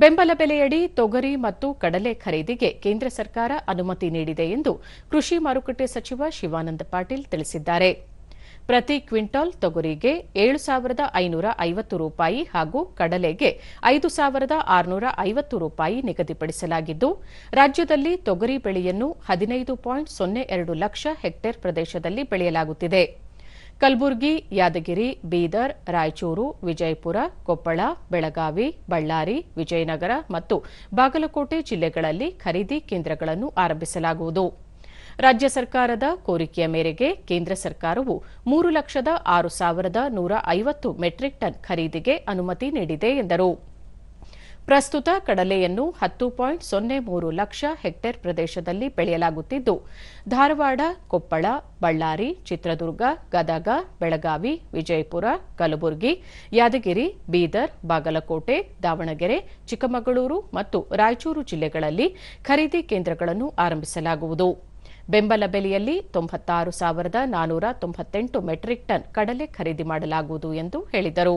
ಬೆಂಬಲ ಬೆಲೆಯಡಿ ತೊಗರಿ ಮತ್ತು ಕಡಲೆ ಖರೀದಿಗೆ ಕೇಂದ್ರ ಸರ್ಕಾರ ಅನುಮತಿ ನೀಡಿದೆ ಎಂದು ಕೃಷಿ ಮಾರುಕಟ್ಟೆ ಸಚಿವ ಶಿವಾನಂದ ಪಾಟೀಲ್ ತಿಳಿಸಿದ್ದಾರೆ. ಪ್ರತಿ ಕ್ವಿಂಟಾಲ್ ತೊಗರಿಗೆ ₹7,550 ಹಾಗೂ ಕಡಲೆಗೆ ₹5,650 ನಿಗದಿಪಡಿಸಲಾಗಿದ್ದು, ರಾಜ್ಯದಲ್ಲಿ ತೊಗರಿ ಬೆಳೆಯನ್ನು 15.02 ಲಕ್ಷ ಹೆಕ್ಟೇರ್ ಪ್ರದೇಶದಲ್ಲಿ ಬೆಳೆಯಲಾಗುತ್ತಿದೆ. ಕಲಬುರಗಿ, ಯಾದಗಿರಿ, ಬೀದರ್, ರಾಯಚೂರು, ವಿಜಯಪುರ, ಕೊಪ್ಪಳ, ಬೆಳಗಾವಿ, ಬಳ್ಳಾರಿ, ವಿಜಯನಗರ ಮತ್ತು ಬಾಗಲಕೋಟೆ ಜಿಲ್ಲೆಗಳಲ್ಲಿ ಖರೀದಿ ಕೇಂದ್ರಗಳನ್ನು ಆರಂಭಿಸಲಾಗುವುದು. ರಾಜ್ಯ ಸರ್ಕಾರದ ಕೋರಿಕೆಯ ಮೇರೆಗೆ ಕೇಂದ್ರ ಸರ್ಕಾರವು 3,06,150 ಮೆಟ್ರಿಕ್ ಟನ್ ಖರೀದಿಗೆ ಅನುಮತಿ ನೀಡಿದೆ ಎಂದರು. ಪ್ರಸ್ತುತ ಕಡಲೆಯನ್ನು 10.03 ಲಕ್ಷ ಹೆಕ್ಟೇರ್ ಪ್ರದೇಶದಲ್ಲಿ ಬೆಳೆಯಲಾಗುತ್ತಿದ್ದು, ಧಾರವಾಡ, ಕೊಪ್ಪಳ, ಬಳ್ಳಾರಿ, ಚಿತ್ರದುರ್ಗ, ಗದಗ, ಬೆಳಗಾವಿ, ವಿಜಯಪುರ, ಕಲಬುರಗಿ, ಯಾದಗಿರಿ, ಬೀದರ್, ಬಾಗಲಕೋಟೆ, ದಾವಣಗೆರೆ, ಚಿಕ್ಕಮಗಳೂರು ಮತ್ತು ರಾಯಚೂರು ಜಿಲ್ಲೆಗಳಲ್ಲಿ ಖರೀದಿ ಕೇಂದ್ರಗಳನ್ನು ಆರಂಭಿಸಲಾಗುವುದು. ಬೆಂಬಲ ಬೆಲೆಯಲ್ಲಿ 96,498 ಮೆಟ್ರಿಕ್ ಟನ್ ಕಡಲೆ ಖರೀದಿ ಮಾಡಲಾಗುವುದು ಎಂದು ಹೇಳಿದರು.